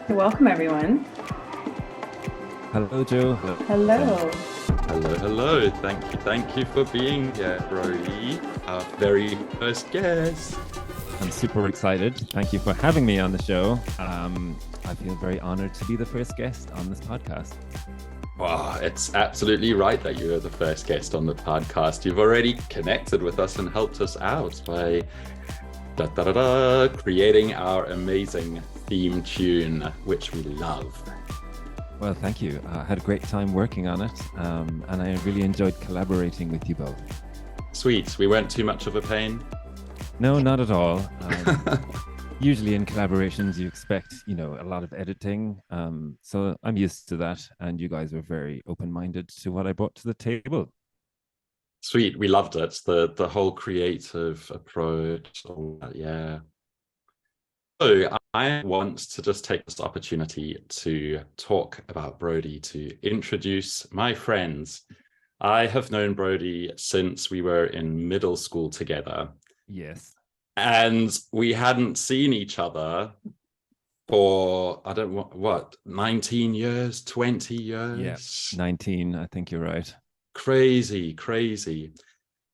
Welcome, everyone. Hello, Joe. Hello. Hello, hello. Thank you for being here, Brody, our very first guest. I'm super excited. Thank you for having me on the show. I feel very honored to be the first guest on this podcast. Wow, it's absolutely right that you are the first guest on the podcast. You've already connected with us and helped us out by creating our amazing theme tune, which we love. Well, thank you. I had a great time working on it, and I really enjoyed collaborating with you both. Sweet. We weren't too much of a pain? No, not at all. Usually in collaborations, you expect, a lot of editing. So I'm used to that, and you guys were very open-minded to what I brought to the table. Sweet. We loved it. The whole creative approach. Yeah. So I want to just take this opportunity to talk about Brody, to introduce my friends. I have known Brody since we were in middle school together. Yes. And we hadn't seen each other for, I don't know, what, 19 years, 20 years? Yeah, 19, I think you're right. Crazy.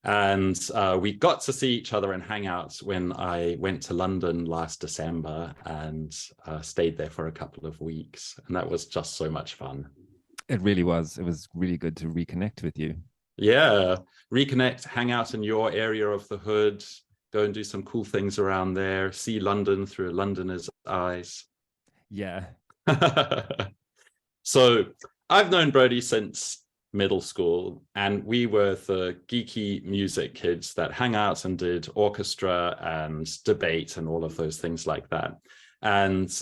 And we got to see each other and hang out when I went to London last December and stayed there for a couple of weeks. And that was just so much fun. It really was. It was really good to reconnect with you. Yeah, reconnect, hang out in your area of the hood, go and do some cool things around there, see London through a Londoner's eyes. Yeah. So I've known Brody since middle school, and we were the geeky music kids that hang out and did orchestra and debate and all of those things like that. And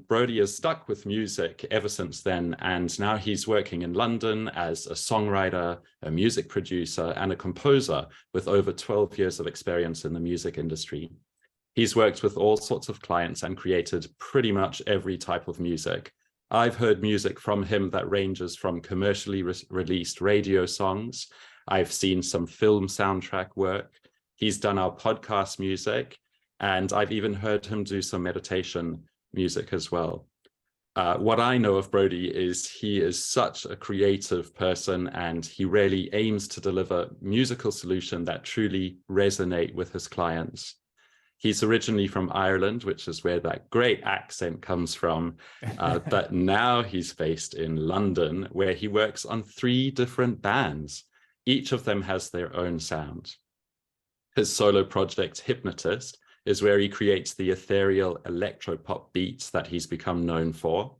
Brody has stuck with music ever since then, and now he's working in London as a songwriter, a music producer, and a composer with over 12 years of experience in the music industry. He's worked with all sorts of clients and created pretty much every type of music. I've heard music from him that ranges from commercially released radio songs. I've seen some film soundtrack work. He's done our podcast music, and I've even heard him do some meditation music as well. What I know of Brody is he is such a creative person, and he really aims to deliver musical solutions that truly resonate with his clients. He's originally from Ireland, which is where that great accent comes from. But now he's based in London, where he works on 3 different bands. Each of them has their own sound. His solo project, Hypnotist, is where he creates the ethereal electropop beats that he's become known for.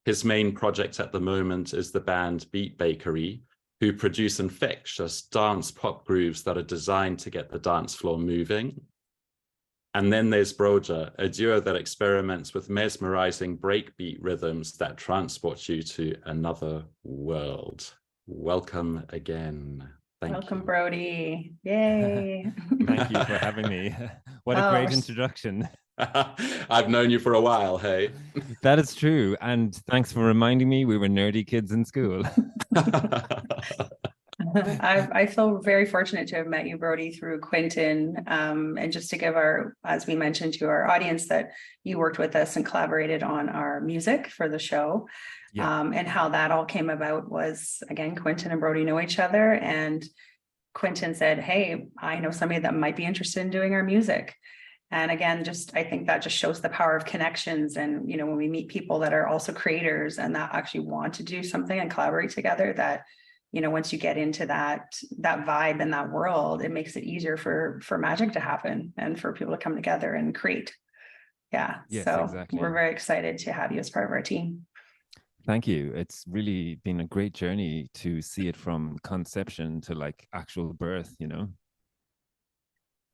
His main project at the moment is the band Beat Bakery, who produce infectious dance pop grooves that are designed to get the dance floor moving. And then there's Broja, a duo that experiments with mesmerizing breakbeat rhythms that transport you to another world. Welcome again. Welcome, Brody. Yay. Thank you for having me. What a great introduction. I've known you for a while, hey? That is true. And thanks for reminding me we were nerdy kids in school. I feel very fortunate to have met you, Brody, through Quentin. And just to give as we mentioned to our audience, that you worked with us and collaborated on our music for the show. Yeah. And how that all came about was, again, Quentin and Brody know each other. And Quentin said, hey, I know somebody that might be interested in doing our music. And again, I think that just shows the power of connections. And, when we meet people that are also creators and that actually want to do something and collaborate together, that once you get into that vibe and that world, it makes it easier for magic to happen and for people to come together and create. Yeah. Yes, so exactly. We're very excited to have you as part of our team. Thank you. It's really been a great journey to see it from conception to actual birth,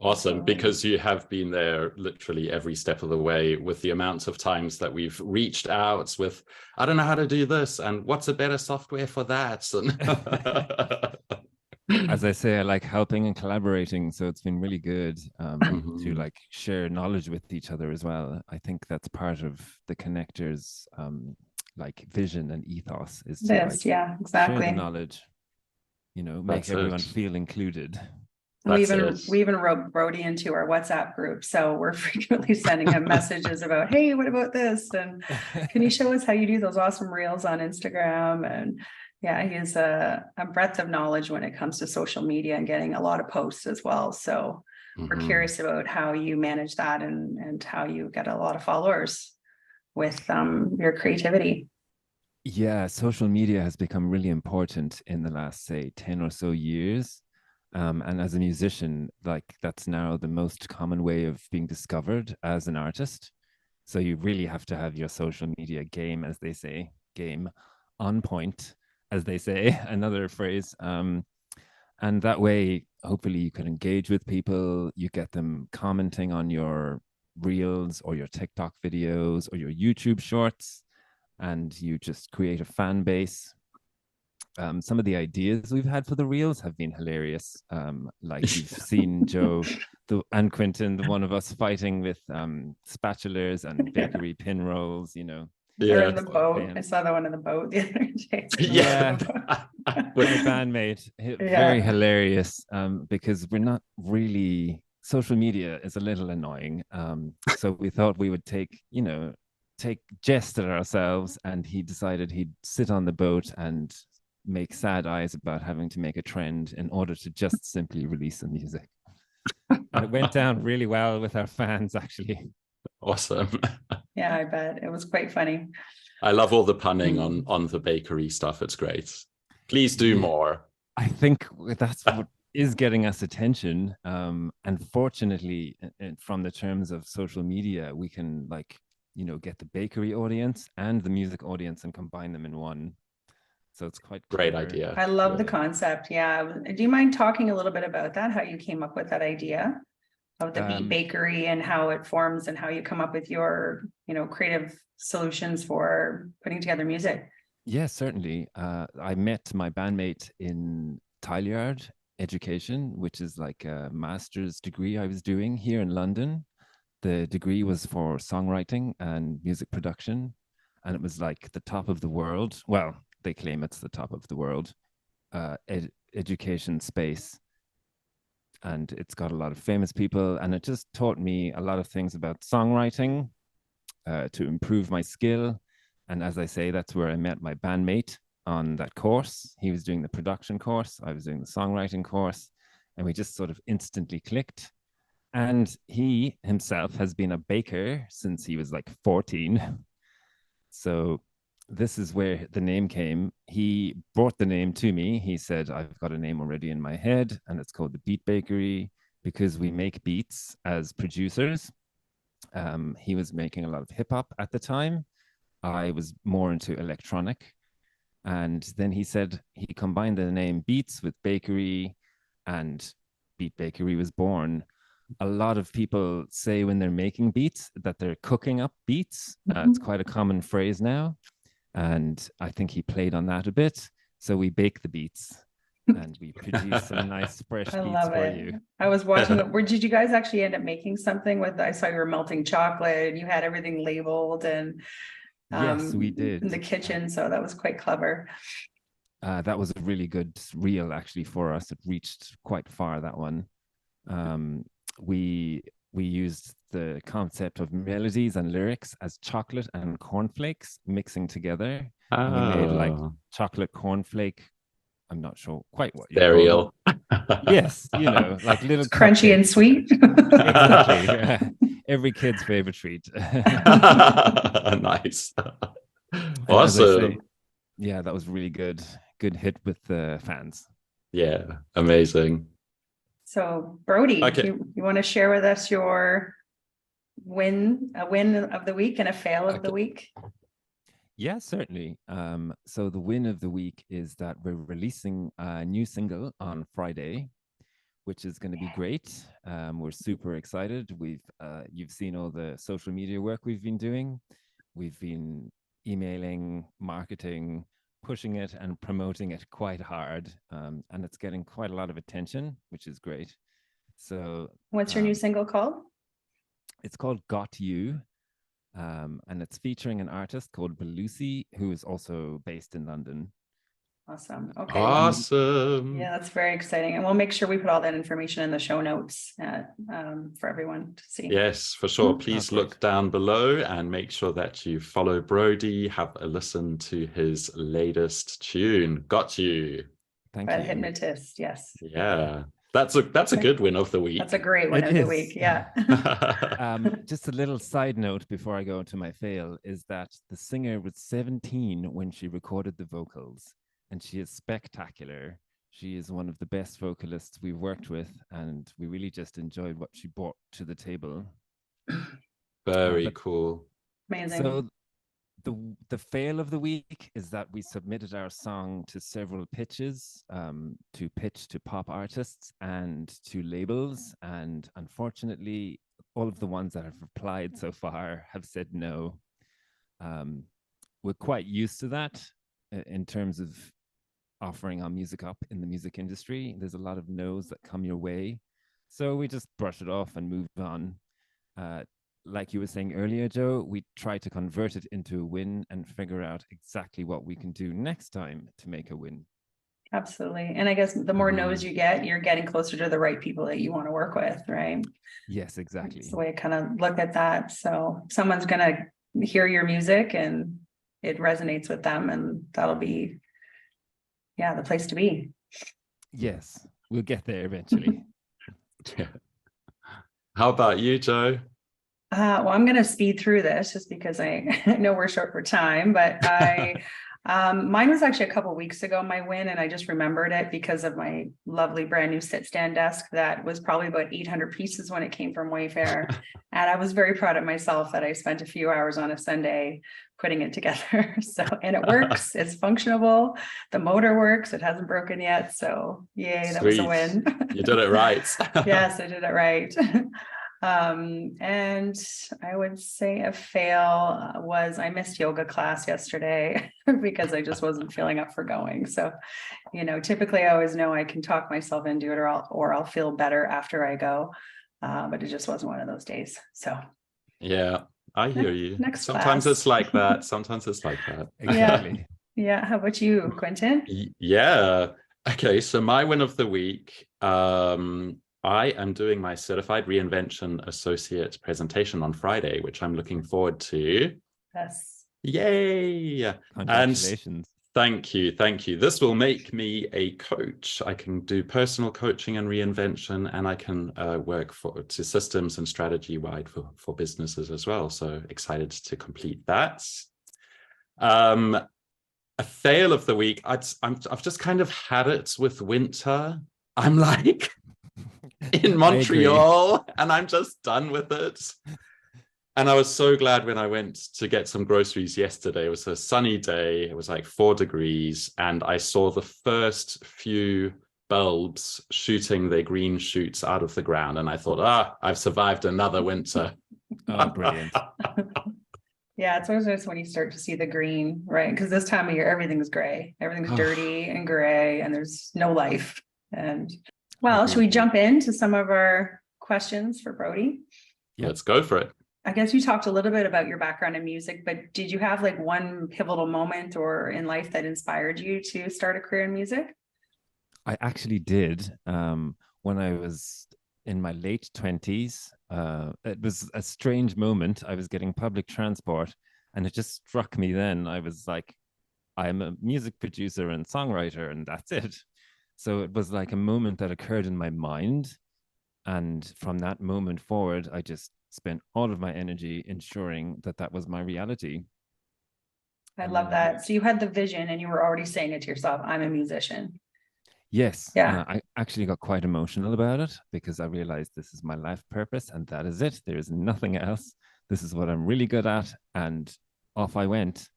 Awesome, because you have been there literally every step of the way with the amount of times that we've reached out with, I don't know how to do this, and what's a better software for that? And as I say, I like helping and collaborating. So it's been really good to Mhm. like share knowledge with each other as well. I think that's part of the connectors like vision and ethos is to This, like yeah, share the exactly. knowledge, make That's everyone it. feel included. And we That's it. even we even wrote Brody into our WhatsApp group, so we're frequently sending him messages about, hey, what about this? And can you show us how you do those awesome reels on Instagram? And yeah, he has a breadth of knowledge when it comes to social media and getting a lot of posts as well. So we're Mhm. curious about how you manage that and how you get a lot of followers with your creativity. Yeah, social media has become really important in the last, say, 10 or so years. And as a musician, like that's now the most common way of being discovered as an artist. So you really have to have your social media game, as they say, game on point, as they say, another phrase. And that way, hopefully, you can engage with people. You get them commenting on your reels or your TikTok videos or your YouTube shorts, and you just create a fan base. Some of the ideas we've had for the reels have been hilarious. Like you've seen Joe and Quentin, the one of us fighting with spatulas and bakery pin rolls, Or in Yeah. the just boat. I playing. saw the one in the boat the other day. Yeah, With my bandmate, very Yeah. hilarious. Because we're not really social media is a little annoying. So we thought we would take jest at ourselves, and he decided he'd sit on the boat and make sad eyes about having to make a trend in order to just simply release some music. And it went down really well with our fans, actually. awesome. Yeah, I bet it was quite funny. I love all the punning on the bakery stuff. It's great. Please do Yeah, more. I think that's what is getting us attention. And fortunately, from the terms of social media, we can get the bakery audience and the music audience and combine them in one. So it's quite Great clever. idea. I love the Yeah. concept. Yeah. Do you mind talking a little bit about that? How you came up with that idea of the Beat Um, Bakery and how it forms and how you come up with your, creative solutions for putting together music? yeah, certainly. I met my bandmate in Tileyard Education, which is like a master's degree I was doing here in London. The degree was for songwriting and music production, and it was like the top of the world. Well, they claim it's the top of the world education space, and it's got a lot of famous people, and it just taught me a lot of things about songwriting to improve my skill. And as I say, that's where I met my bandmate on that course. He was doing the production course, I was doing the songwriting course, and we just sort of instantly clicked. And he himself has been a baker since he was like 14. So this is where the name came. He brought the name to me. He said, I've got a name already in my head, and it's called the Beat Bakery because we make beats as producers. He was making a lot of hip hop at the time. I was more into electronic. And then he said he combined the name Beats with Bakery, and Beat Bakery was born. A lot of people say when they're making beats that they're cooking up beats. It's quite a common phrase now. And I think he played on that a bit. So we bake the beats and we produce some nice fresh I beats love for it. you. I was watching it. Where did you guys actually end up making something with? I saw you were melting chocolate and you had everything labeled and Yes, we in the did. kitchen. So that was quite clever. That was a really good reel actually for us. It reached quite far, that one. Um, we we used the concept of melodies and lyrics as chocolate and cornflakes mixing together, and we made like Oh, chocolate cornflake. I'm not sure quite what you call them. cereal. Yes, like little It's crunchy and cupcakes. sweet. Exactly. Every kid's favorite treat. Nice. And as I say, Awesome. yeah, that was really good. Good hit with the fans. Yeah, amazing. So Brody, Okay. you want to share with us your a win of the week and a fail of the Okay. week? Yeah, certainly. So the win of the week is that we're releasing a new single on Friday, which is going to be great. We're super excited. You've seen all the social media work we've been doing. We've been emailing, marketing, pushing it and promoting it quite hard, and it's getting quite a lot of attention, which is great. So What's your new single called? it's called Got You, and it's featuring an artist called Belusi, who is also based in London. Awesome. Okay. Awesome. Yeah, that's very exciting. And we'll make sure we put all that information in the show notes for everyone to see. Yes, for sure. Please look down below and make sure that you follow Brody, have a listen to his latest tune, Got You. Thank By you. The Hypnotist, yes. Yeah. That's a good win of the week. That's a great win of the week. Yeah. Just a little side note before I go to my fail is that the singer was 17 when she recorded the vocals, and she is spectacular. She is one of the best vocalists we've worked with, and we really just enjoyed what she brought to the table. Very cool. Amazing. So the fail of the week is that we submitted our song to several pitches, to pitch to pop artists and to labels, and unfortunately all of the ones that have replied so far have said no. We're quite used to that in terms of offering our music up in the music industry. There's a lot of no's that come your way, so we just brush it off and move on. Like you were saying earlier, Joe, we try to convert it into a win and figure out exactly what we can do next time to make a win. Absolutely. And I guess the more no's you get, you're getting closer to the right people that you want to work with, right? Yes, exactly. That's the way I kind of look at that. So someone's going to hear your music and it resonates with them, and that'll be, the place to be. Yes, we'll get there eventually. Yeah. How about you, Joe? Well, I'm going to speed through this just because I know we're short for time, but mine was actually a couple of weeks ago, my win, and I just remembered it because of my lovely brand new sit stand desk that was probably about 800 pieces when it came from Wayfair. And I was very proud of myself that I spent a few hours on a Sunday putting it together. And it works, it's functionable. The motor works, it hasn't broken yet. So yay, that was a win. You did it right. Yes, I did it right. And I would say a fail was I missed yoga class yesterday because I just wasn't feeling up for going. So, typically I always know I can talk myself into it, or I'll feel better after I go. But it just wasn't one of those days. So yeah, I hear you. Sometimes it's like that. Sometimes it's like that. Exactly. Yeah. How about you, Quentin? Yeah. Okay. So my win of the week, I am doing my Certified Reinvention Associate presentation on Friday, which I'm looking forward to. Yes. Yay! Congratulations. And thank you. This will make me a coach. I can do personal coaching and reinvention, and I can work to systems and strategy wide for businesses as well. So excited to complete that. A fail of the week. I've just kind of had it with winter. I'm like in Montreal and I'm just done with it. And I was so glad when I went to get some groceries yesterday. It was a sunny day. It was like 4 degrees. And I saw the first few bulbs shooting their green shoots out of the ground. And I thought, I've survived another winter. Oh, brilliant. Yeah, it's always nice when you start to see the green, right? Because this time of year, everything's gray. Everything's dirty and gray, and there's no life. And well, should we jump into some of our questions for Brody? Yeah, let's go for it. I guess you talked a little bit about your background in music, but did you have like one pivotal moment or in life that inspired you to start a career in music? I actually did. When I was in my late 20s, it was a strange moment. I was getting public transport and it just struck me then. I was like, I'm a music producer and songwriter, and that's it. So it was like a moment that occurred in my mind. And from that moment forward, I just spent all of my energy ensuring that that was my reality. I love that. So you had the vision and you were already saying it to yourself, I'm a musician. Yes. Yeah. I actually got quite emotional about it because I realized this is my life purpose and that is it. There is nothing else. This is what I'm really good at. And off I went.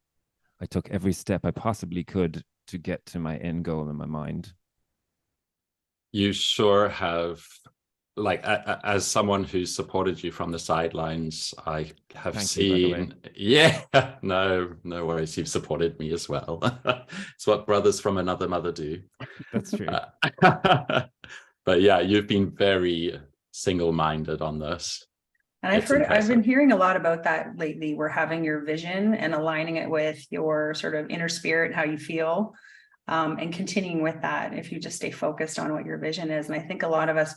I took every step I possibly could to get to my end goal in my mind. You sure have like as someone who's supported you from the sidelines, I have Thank you, by the way. seen, yeah, no worries. You've supported me as well. It's what brothers from another mother do. That's true. But yeah, you've been very single-minded on this. And I've been hearing a lot about that lately. We're having your vision and aligning it with your sort of inner spirit, how you feel, and continuing with that. If you just stay focused on what your vision is. And I think a lot of us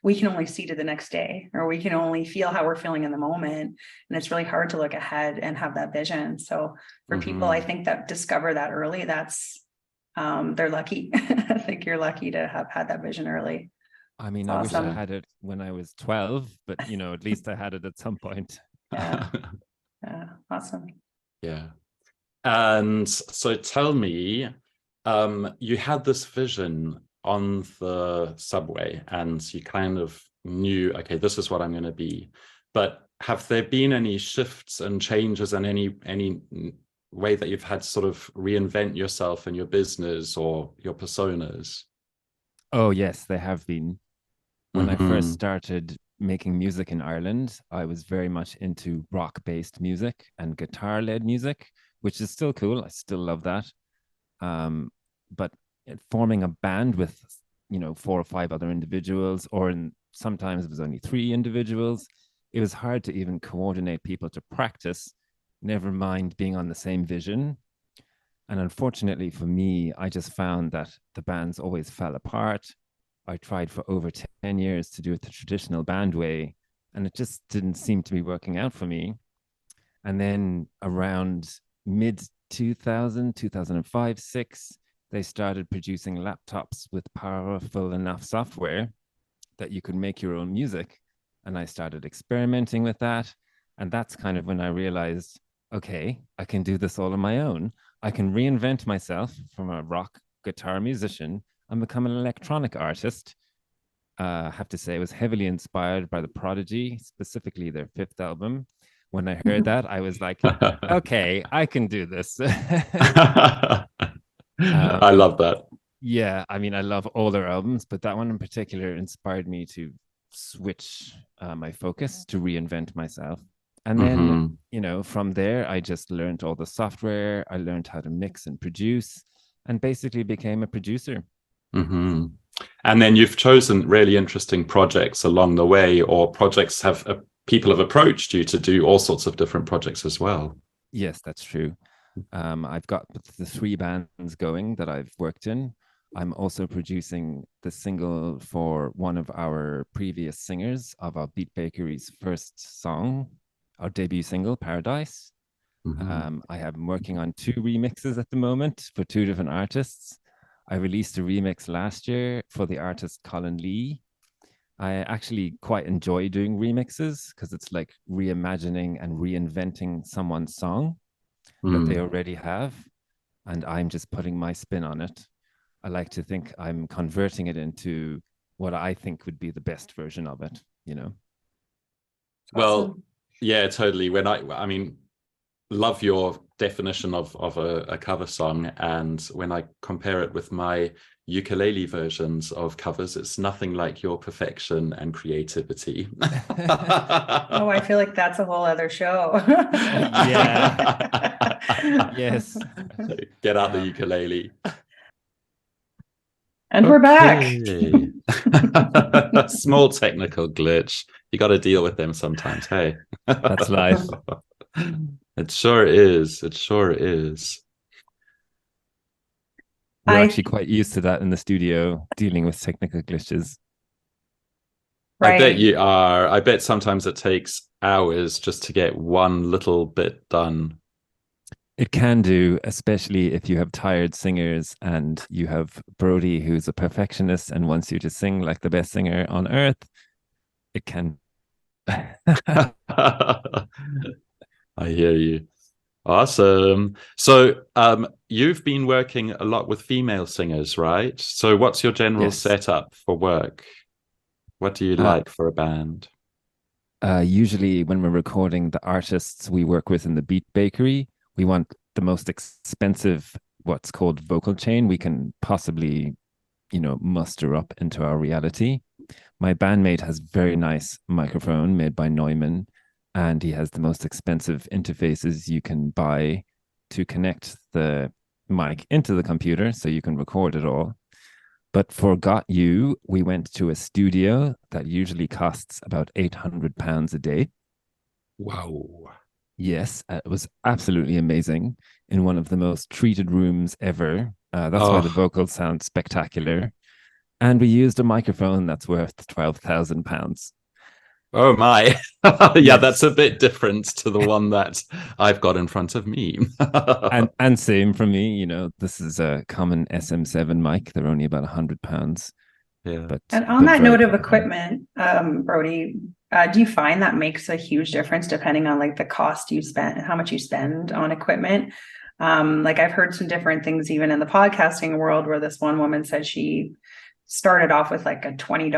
we can only see to the next day, or we can only feel how we're feeling in the moment. And it's really hard to look ahead and have that vision. So for people, I think that discover that early, they're lucky. I think you're lucky to have had that vision early. I mean, That's I awesome. wish I had it when I was 12, but at least I had it at some point. Yeah. Awesome. Yeah. And so tell me, you had this vision on the subway and you kind of knew, okay, this is what I'm going to be. But have there been any shifts and changes and any way that you've had to sort of reinvent yourself and your business or your personas? Oh, yes, they have been. When I first started making music in Ireland, I was very much into rock-based music and guitar-led music, which is still cool. I still love that. But forming a band with, 4 or 5 other individuals, or sometimes it was only 3 individuals, it was hard to even coordinate people to practice, never mind being on the same vision. And unfortunately for me, I just found that the bands always fell apart. I tried for over 10 years to do it the traditional band way, and it just didn't seem to be working out for me. And then around mid 2005, 6, they started producing laptops with powerful enough software that you could make your own music. And I started experimenting with that. And that's kind of when I realized, okay, I can do this all on my own. I can reinvent myself from a rock guitar musician and become an electronic artist. I have to say, I was heavily inspired by The Prodigy, specifically their 5th album. When I heard that, I was like, okay, I can do this. I love that. Yeah, I mean, I love all their albums, but that one in particular inspired me to switch my focus, to reinvent myself. And then, from there, I just learned all the software. I learned how to mix and produce, and basically became a producer. And then you've chosen really interesting projects along the way, or projects people have approached you to do all sorts of different projects as well. Yes, that's true. I've got the 3 bands going that I've worked in. I'm also producing the single for one of our previous singers of our Beat Bakery's first song, our debut single, Paradise. I am working on 2 remixes at the moment for 2 different artists. I released a remix last year for the artist Colin Lee. I actually quite enjoy doing remixes because it's like reimagining and reinventing someone's song that they already have, and I'm just putting my spin on it. I like to think I'm converting it into what I think would be the best version of it, Well, Awesome. yeah, totally. When I mean, love your definition of a cover song, and when I compare it with my ukulele versions of covers, it's nothing like your perfection and creativity. Oh, I feel like that's a whole other show. Yeah. Yes. Get out the ukulele. And we're back. Small technical glitch. You got to deal with them sometimes. Hey, that's life. It sure is. It sure is. We're actually quite used to that in the studio, dealing with technical glitches. Right. I bet you are. I bet sometimes it takes hours just to get one little bit done. It can do, especially if you have tired singers and you have Brody, who's a perfectionist and wants you to sing like the best singer on earth. It can. I hear you. Awesome. So you've been working a lot with female singers, right? So what's your general setup for work? What do you like for a band? Usually when we're recording the artists we work with in the Beat Bakery, we want the most expensive, what's called vocal chain we can possibly, muster up into our reality. My bandmate has very nice microphone made by Neumann, and he has the most expensive interfaces you can buy to connect the mic into the computer so you can record it all. But for Got You, we went to a studio that usually costs about £800 a day. Wow. Yes, it was absolutely amazing in one of the most treated rooms ever. That's why the vocals sound spectacular. And we used a microphone that's worth £12,000. Oh my. Yeah, Yes. that's a bit different to the one that I've got in front of me. and same for me, you know, this is a common SM7 mic. They're only about £100. Yeah. And on that very note of powerful. equipment, Brody, do you find that makes a huge difference depending on like the cost you spend and how much you spend on equipment? Like I've heard some different things even in the podcasting world where this one woman said she started off with like a $20,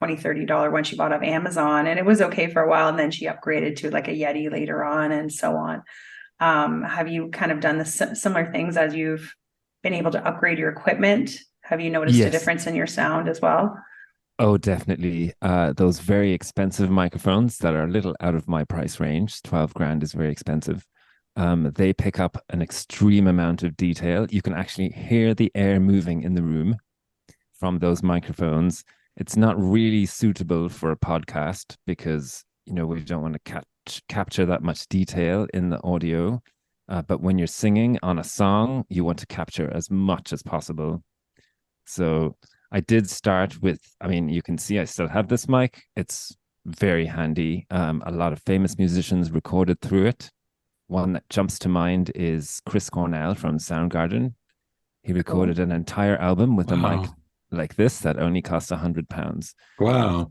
$30 when she bought off Amazon, and it was okay for a while, and then she upgraded to like a Yeti later on and so on. Have you kind of done the similar things as you've been able to upgrade your equipment? Have you noticed a difference in your sound as well? Oh, definitely. Those very expensive microphones that are a little out of my price range, 12 grand is very expensive. They pick up an extreme amount of detail. You can actually hear the air moving in the room from those microphones. It's not really suitable for a podcast because, you know, we don't want to capture that much detail in the audio. But when you're singing on a song, you want to capture as much as possible. So I did start with, I mean, you can see I still have this mic. It's very handy. A lot of famous musicians recorded through it. One that jumps to mind is Chris Cornell from Soundgarden. He recorded an entire album with a mic like this that only cost £100. Wow.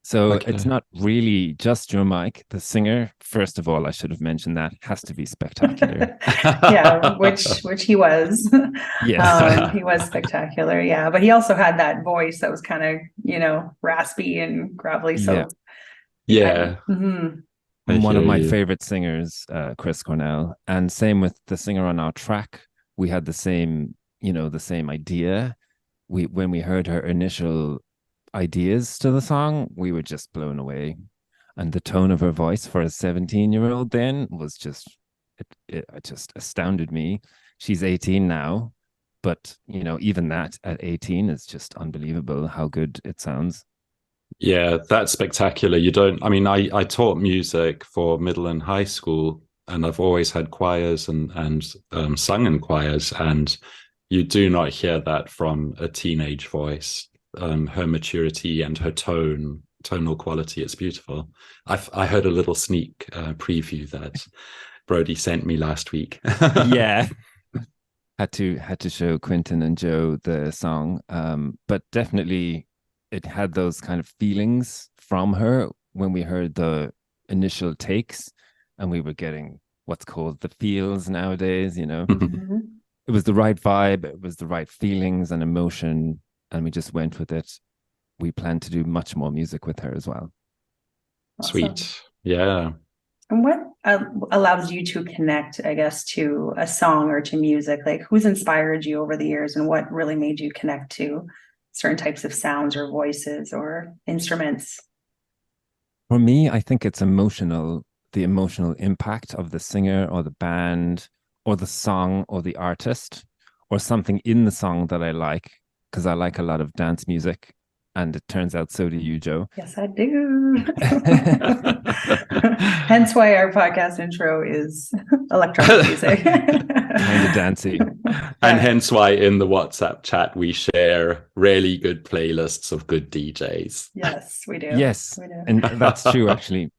So it's not really just your mic. The singer, first of all, I should have mentioned that, has to be spectacular. Yeah, which he was. Yes. He was spectacular. Yeah, but he also had that voice that was kind of, you know, raspy and gravelly. So yeah. One of my favorite singers, Chris Cornell, and same with the singer on our track. We had the same, you know, the same idea. When we heard her initial ideas to the song, we were just blown away. And the tone of her voice for a 17-year-old then was just, it just astounded me. She's 18 now, but, you know, even that at 18 is just unbelievable how good it sounds. Yeah, that's spectacular. I taught music for middle and high school, and I've always had choirs and sung in choirs, and you do not hear that from a teenage voice. Her maturity and her tonal quality, it's beautiful. I heard a little sneak preview that Brody sent me last week. Yeah. Had to show Quentin and Joe the song. But definitely it had those kind of feelings from her when we heard the initial takes, and we were getting what's called the feels nowadays, you know. It was the right vibe, it was the right feelings and emotion, and we just went with it. We plan to do much more music with her as well. Awesome. Sweet. Yeah. And what allows you to connect, I guess, to a song or to music? Like, who's inspired you over the years, and what really made you connect to certain types of sounds or voices or instruments? For me, I think it's emotional, the emotional impact of the singer or the band or the song or the artist or something in the song that I like, because I like a lot of dance music, and it turns out so do you, Joe. Yes, I do. Hence why our podcast intro is electronic music. Kind of dancey. And hence why in the WhatsApp chat we share really good playlists of good DJs. Yes, we do. Yes, we do. And that's true, actually.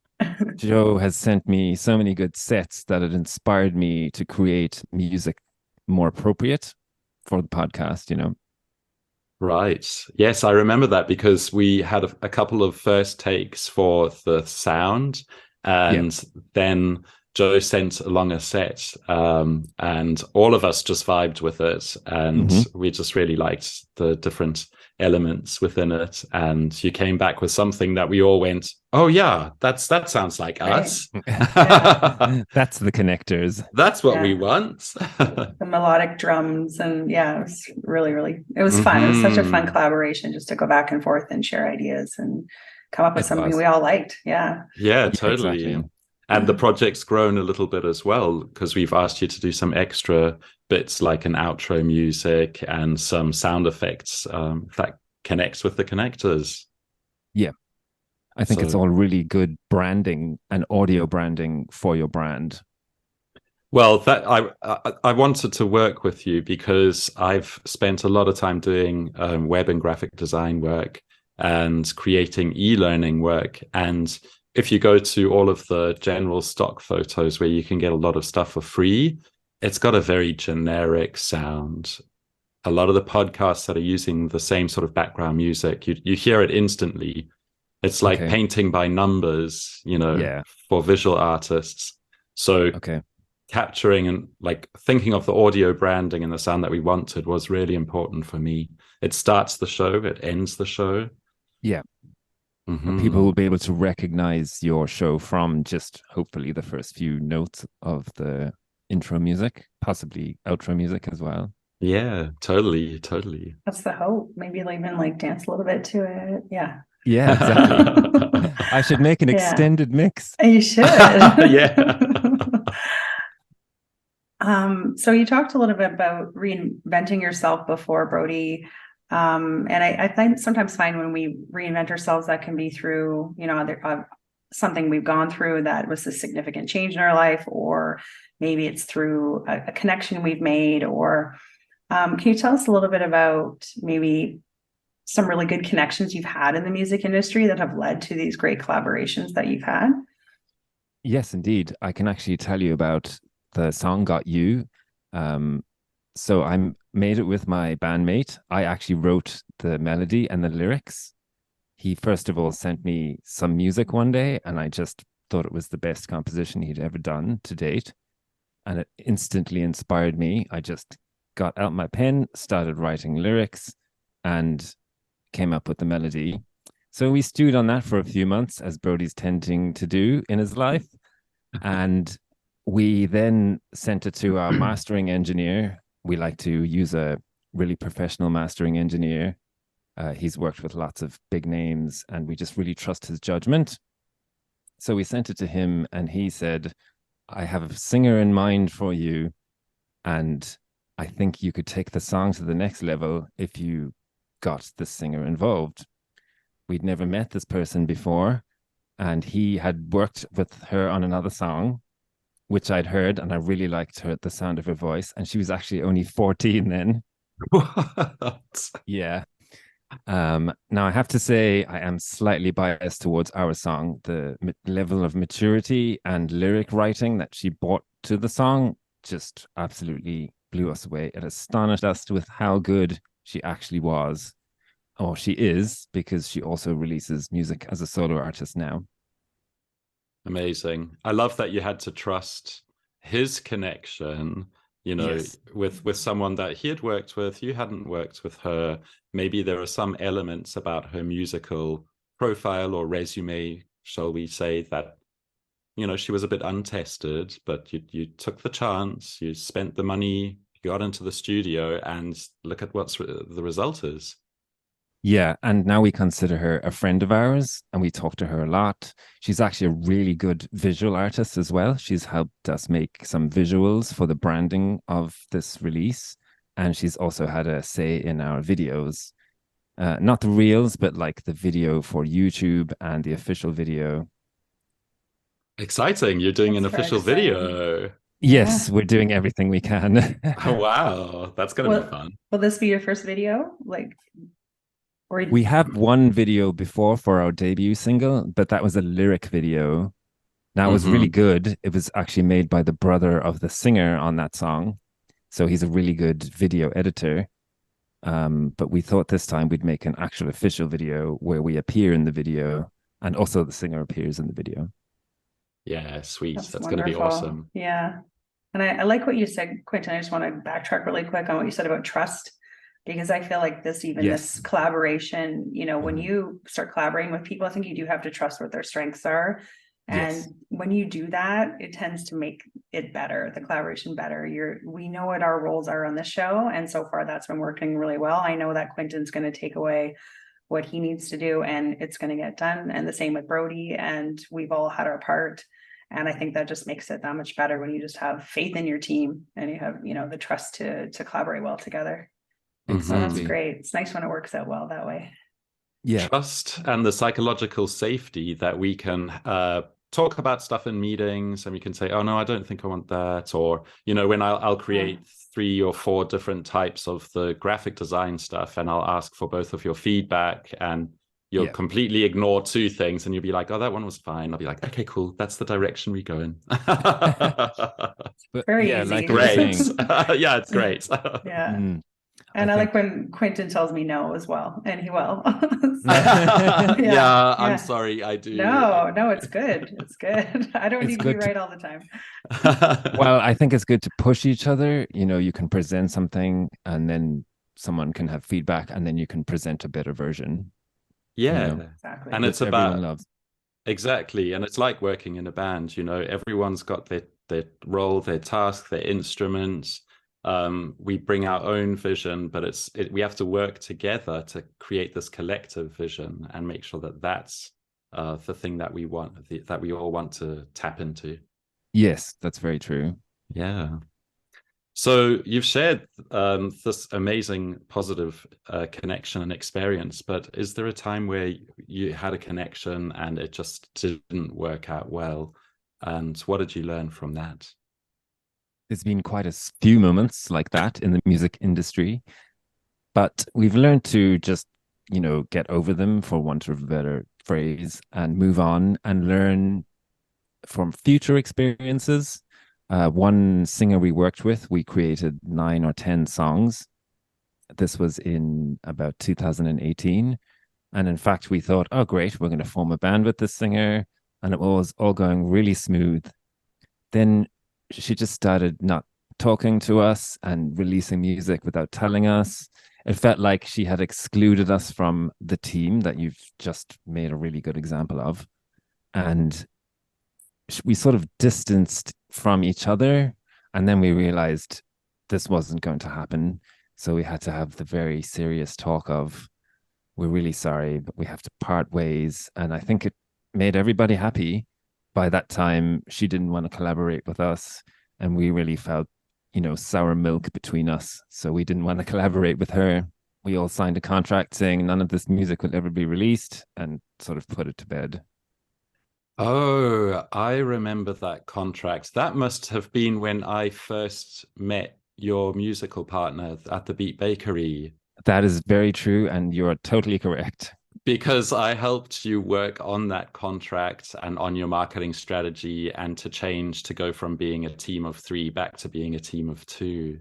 Joe has sent me so many good sets that it inspired me to create music more appropriate for the podcast, you know. Right. Yes, I remember that because we had a couple of first takes for the sound, and then Joe sent along a set, and all of us just vibed with it, and we just really liked the different elements within it. And you came back with something that we all went, "Oh yeah, that sounds like us." That's the connectors. That's what we want. The melodic drums, and it was really, it was fun. It was such a fun collaboration just to go back and forth and share ideas and come up with something we all liked. Yeah, totally. Exactly. And the project's grown a little bit as well, because we've asked you to do some extra bits like an outro music and some sound effects that connects with the connectors. Yeah. I think it's all really good branding and audio branding for your brand. Well, that I wanted to work with you because I've spent a lot of time doing web and graphic design work and creating e-learning work. And if you go to all of the general stock photos where you can get a lot of stuff for free, it's got a very generic sound. A lot of the podcasts that are using the same sort of background music, you hear it instantly. It's like painting by numbers, for visual artists. So capturing and like thinking of the audio branding and the sound that we wanted was really important for me. It starts the show, it ends the show. Yeah. People will be able to recognize your show from just hopefully the first few notes of the intro music, possibly outro music as well. Yeah, totally. That's the hope. Maybe even like dance a little bit to it. Yeah, exactly. I should make an extended mix. You should. Yeah. So you talked a little bit about reinventing yourself before, Brody. And I sometimes find when we reinvent ourselves, that can be through, something we've gone through that was a significant change in our life, or maybe it's through a connection we've made, or can you tell us a little bit about maybe some really good connections you've had in the music industry that have led to these great collaborations that you've had? Yes, indeed. I can actually tell you about the song Got You. So I made it with my bandmate. I actually wrote the melody and the lyrics. He first of all sent me some music one day, and I just thought it was the best composition he'd ever done to date. And it instantly inspired me. I just got out my pen, started writing lyrics, and came up with the melody. So we stewed on that for a few months, as Brody's tending to do in his life. And we then sent it to our mastering engineer. We like to use a really professional mastering engineer. He's worked with lots of big names, and we just really trust his judgment. So we sent it to him, and he said, I have a singer in mind for you, and I think you could take the song to the next level if you got the singer involved. We'd never met this person before, and he had worked with her on another song, which I'd heard, and I really liked the sound of her voice. And she was actually only 14 then. What? Yeah. Now I have to say I am slightly biased towards our song. The level of maturity and lyric writing that she brought to the song just absolutely blew us away. It astonished us with how good she actually was, or she is, because she also releases music as a solo artist now. Amazing. I love that you had to trust his connection, Yes. with someone that he had worked with. You hadn't worked with her. Maybe there are some elements about her musical profile or resume, shall we say, that, she was a bit untested, but you took the chance, you spent the money, you got into the studio, and look at what's the result is. Yeah, and now we consider her a friend of ours, and we talk to her a lot. She's actually a really good visual artist as well. She's helped us make some visuals for the branding of this release, and she's also had a say in our videos. Not the reels, but like the video for YouTube and the official video. Exciting. You're doing an official video. Yes, we're doing everything we can. Oh, wow. That's going to be fun. Will this be your first video? We have one video before for our debut single, but that was a lyric video. Now, it was really good. It was actually made by the brother of the singer on that song. So he's a really good video editor. But we thought this time we'd make an actual official video where we appear in the video, and also the singer appears in the video. Yeah, sweet. That's That's going to be wonderful. awesome. Yeah. And I like what you said, Quentin. I just want to backtrack really quick on what you said about trust, because I feel like this Yes. collaboration, when Mhm. you start collaborating with people, I think you do have to trust what their strengths are. And Yes. when you do that, it tends to make it better, the collaboration better. We know what our roles are on the show. And so far that's been working really well. I know that Quentin's going to take away what he needs to do and it's going to get done. And the same with Brody. And we've all had our part. And I think that just makes it that much better when you just have faith in your team and you have, the trust to collaborate well together. So that's Exactly. great. It's nice when it works out well that way. Yeah. Trust and the psychological safety that we can talk about stuff in meetings, and we can say, oh no, I don't think I want that. Or, when I'll create 3 or 4 different types of the graphic design stuff, and I'll ask for both of your feedback, and you'll completely ignore 2 things, and you'll be like, oh, that one was fine. I'll be like, okay, cool. That's the direction we go in. But Very yeah, easy. like you were Great. saying, Yeah, it's great. Yeah. mm, And I like think- when Quentin tells me no as well, and he will. Yeah, I'm yeah. sorry, I do. No, it's good. It's good. I don't It's need to be good to- right all the time. Well, I think it's good to push each other. You can present something and then someone can have feedback and then you can present a better version. Yeah. Exactly. And it's everyone about loves. exactly. And it's like working in a band, everyone's got their role, their task, their instruments. We bring our own vision, but we have to work together to create this collective vision and make sure that that's the thing that we want, that we all want to tap into. Yes, that's very true. Yeah. So you've shared this amazing positive connection and experience, but is there a time where you had a connection and it just didn't work out well? And what did you learn from that? There's been quite a few moments like that in the music industry, but we've learned to just, get over them, for want of a better phrase, and move on and learn from future experiences. One singer we worked with, we created 9 or 10 songs. This was in about 2018. And in fact, we thought, oh, great, we're going to form a band with this singer. And it was all going really smooth. Then she just started not talking to us and releasing music without telling us. It felt like she had excluded us from the team that you've just made a really good example of. And we sort of distanced from each other. And then we realized this wasn't going to happen. So we had to have the very serious talk of, we're really sorry, but we have to part ways. And I think it made everybody happy. By that time, she didn't want to collaborate with us. And we really felt, sour milk between us. So we didn't want to collaborate with her. We all signed a contract saying none of this music will ever be released and sort of put it to bed. Oh, I remember that contract. That must have been when I first met your musical partner at the Beat Bakery. That is very true. And you're totally correct. Because I helped you work on that contract and on your marketing strategy and to go from being a team of 3 back to being a team of 2.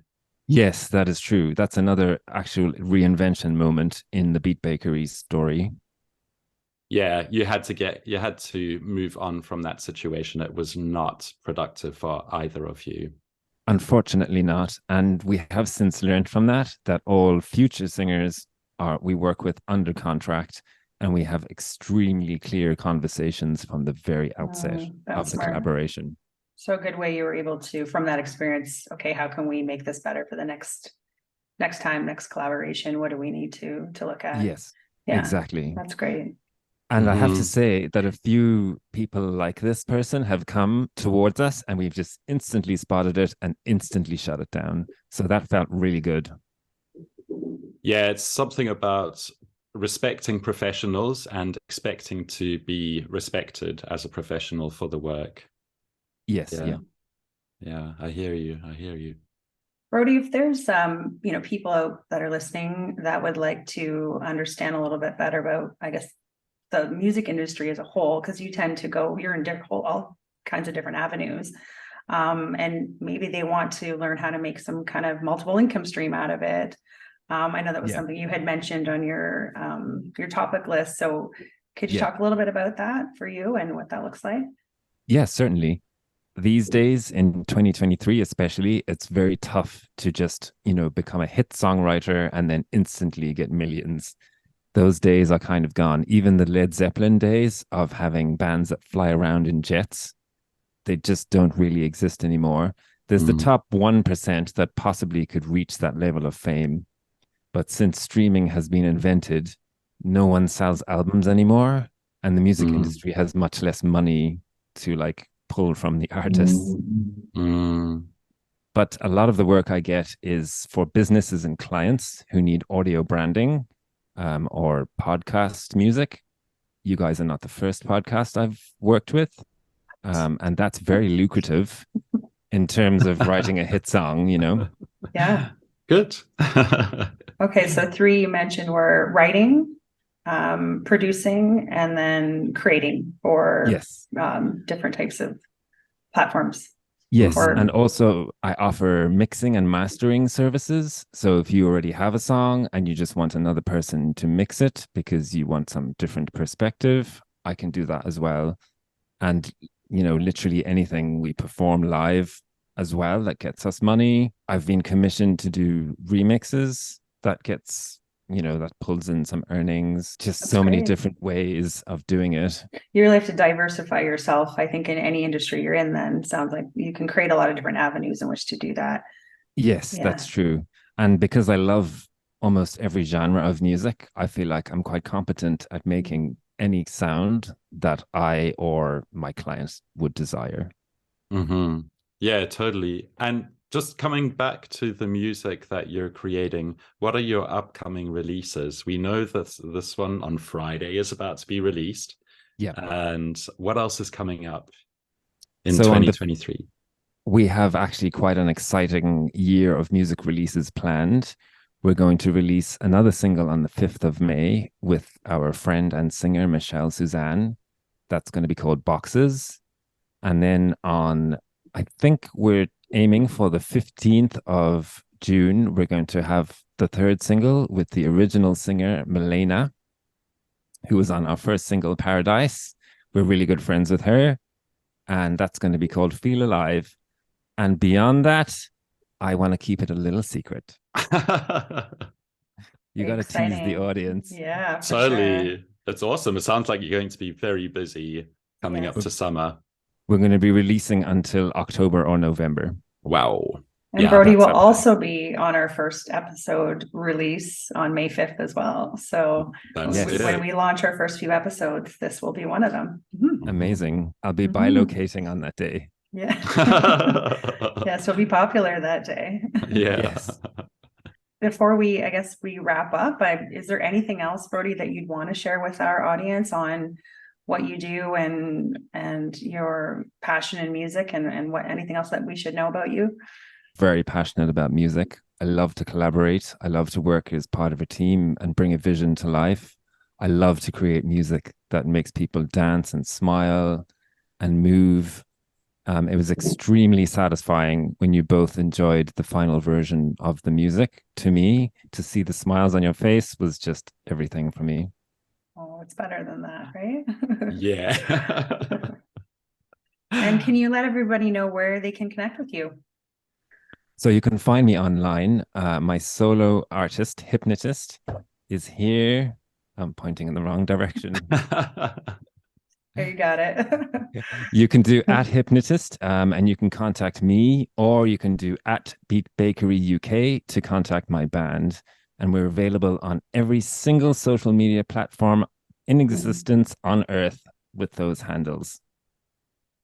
Yes, that is true. That's another actual reinvention moment in the Beat Bakery story. Yeah, you had to move on from that situation. It was not productive for either of you. Unfortunately not. And we have since learned from that all future singers we work with under contract, and we have extremely clear conversations from the very outset of the collaboration. So a good way you were able to, from that experience, okay, how can we make this better for the next collaboration? What do we need to look at? Yes, exactly. That's great. And I have to say that a few people like this person have come towards us and we've just instantly spotted it and instantly shut it down. So that felt really good. Yeah, it's something about respecting professionals and expecting to be respected as a professional for the work. Yes. Yeah, I hear you. Brody, if there's people out that are listening that would like to understand a little bit better about, I guess, the music industry as a whole, because you're in all kinds of different avenues. And maybe they want to learn how to make some kind of multiple income stream out of it. I know that was something you had mentioned on your topic list. So could you talk a little bit about that for you and what that looks like? Yeah, certainly. These days in 2023, especially, it's very tough to just, become a hit songwriter and then instantly get millions. Those days are kind of gone. Even the Led Zeppelin days of having bands that fly around in jets, they just don't really exist anymore. There's the Mm, top 1% that possibly could reach that level of fame. But since streaming has been invented, no one sells albums anymore. And the music mm, industry has much less money to like pull from the artists. mm, But a lot of the work I get is for businesses and clients who need audio branding or podcast music. You guys are not the first podcast I've worked with. And that's very lucrative in terms of writing a hit song. Yeah. Good. Okay, so three you mentioned were writing, producing, and then creating for Yes. different types of platforms. Yes. Or And also, I offer mixing and mastering services. So if you already have a song and you just want another person to mix it because you want some different perspective, I can do that as well. And literally anything we perform live as well that gets us money. I've been commissioned to do remixes that gets that pulls in some earnings. Just that's so many great. different ways of doing it. You really have to diversify yourself, I think, in any industry you're in. Then sounds like you can create a lot of different avenues in which to do that. Yes, Yeah. that's true. And because I love almost every genre of music, I feel like I'm quite competent at making any sound that I or my clients would desire. hmm Yeah, totally. And just coming back to the music that you're creating, what are your upcoming releases? We know that this one on Friday is about to be released. Yeah. And what else is coming up in So on the 2023? we have actually quite an exciting year of music releases planned. We're going to release another single on the 5th of May with our friend and singer Michelle Suzanne. That's going to be called Boxes. And then I think we're aiming for the 15th of June, we're going to have the third single with the original singer, Milena, who was on our first single, Paradise. We're really good friends with her. And that's going to be called Feel Alive. And beyond that, I want to keep it a little secret. You got to tease the Exciting. audience. Yeah, for sure. Totally. That's awesome. It sounds like you're going to be very busy coming up Yes. to summer. We're going to be releasing until October or November. Wow. And Yeah, Brody that's will a- also be on our first episode release on May 5th as well. So That's Yes. it. when we launch our first few episodes, this will be one of them. Mhm. Amazing. I'll be Mhm. bilocating on that day. Yeah. Yes, we'll be popular that day. Yeah. Yes. Before I guess we wrap up, is there anything else, Brody, that you'd want to share with our audience on what you do and your passion in music and what anything else that we should know about you? Very passionate about music. I love to collaborate. I love to work as part of a team and bring a vision to life. I love to create music that makes people dance and smile and move. It was extremely satisfying when you both enjoyed the final version of the music. To me, to see the smiles on your face was just everything for me. Oh, it's better than that, right? Yeah. And can you let everybody know where they can connect with you? So you can find me online. My solo artist, Hypnotist, is here. I'm pointing in the wrong direction. There, you got it. You can do at Hypnotist, and you can contact me, or you can do at Beat Bakery UK to contact my band. And we're available on every single social media platform in existence on Earth with those handles.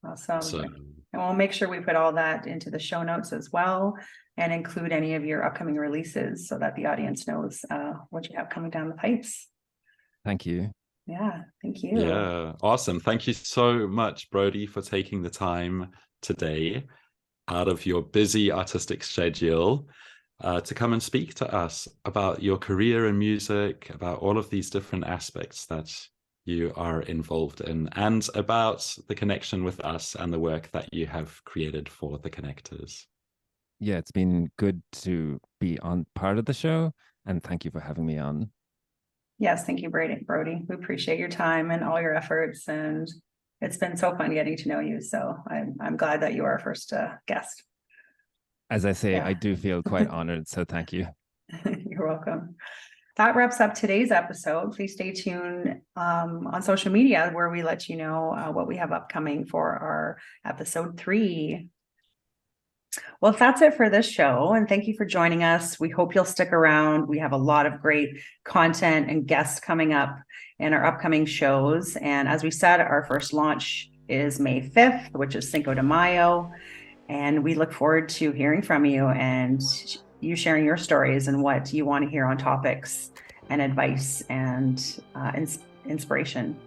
Awesome. So, And we'll make sure we put all that into the show notes as well and include any of your upcoming releases so that the audience knows what you have coming down the pipes. Thank you. Yeah, thank you. yeah, awesome. Thank you so much, Brody, for taking the time today out of your busy artistic schedule to come and speak to us about your career in music, about all of these different aspects that you are involved in, and about the connection with us and the work that you have created for the Connectors. Yeah, it's been good to be on part of the show, and thank you for having me on. Yes, thank you, Brody. We appreciate your time and all your efforts and It's been so fun getting to know you. So I'm glad that you are our first guest. As I say, Yeah. I do feel quite honored. So thank you. You're welcome. That wraps up today's episode. Please stay tuned on social media where we let you know what we have upcoming for our episode 3. Well, that's it for this show. And thank you for joining us. We hope you'll stick around. We have a lot of great content and guests coming up in our upcoming shows. And as we said, our first launch is May 5th, which is Cinco de Mayo. And we look forward to hearing from you and you sharing your stories and what you want to hear on topics and advice and inspiration.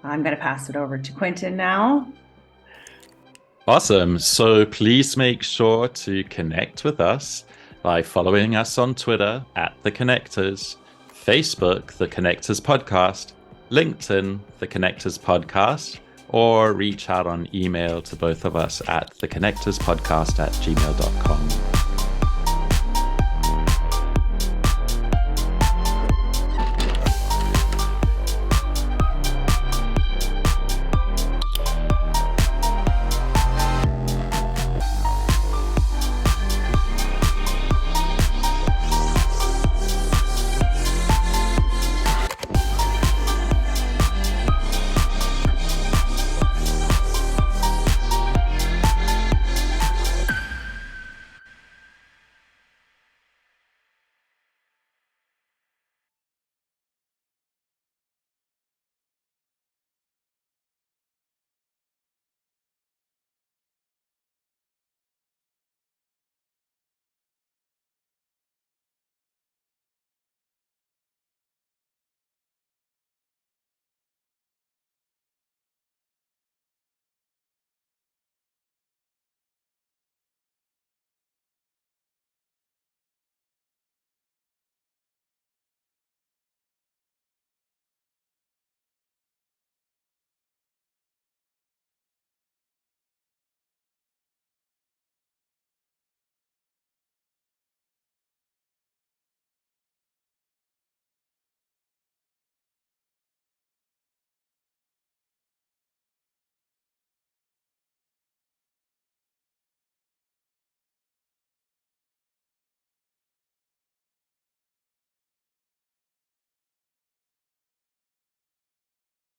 I'm going to pass it over to Quentin now. Awesome. So please make sure to connect with us by following us on Twitter at The Connectors, Facebook, The Connectors Podcast, LinkedIn, The Connectors Podcast, or reach out on email to both of us at theconnectorspodcast@gmail.com.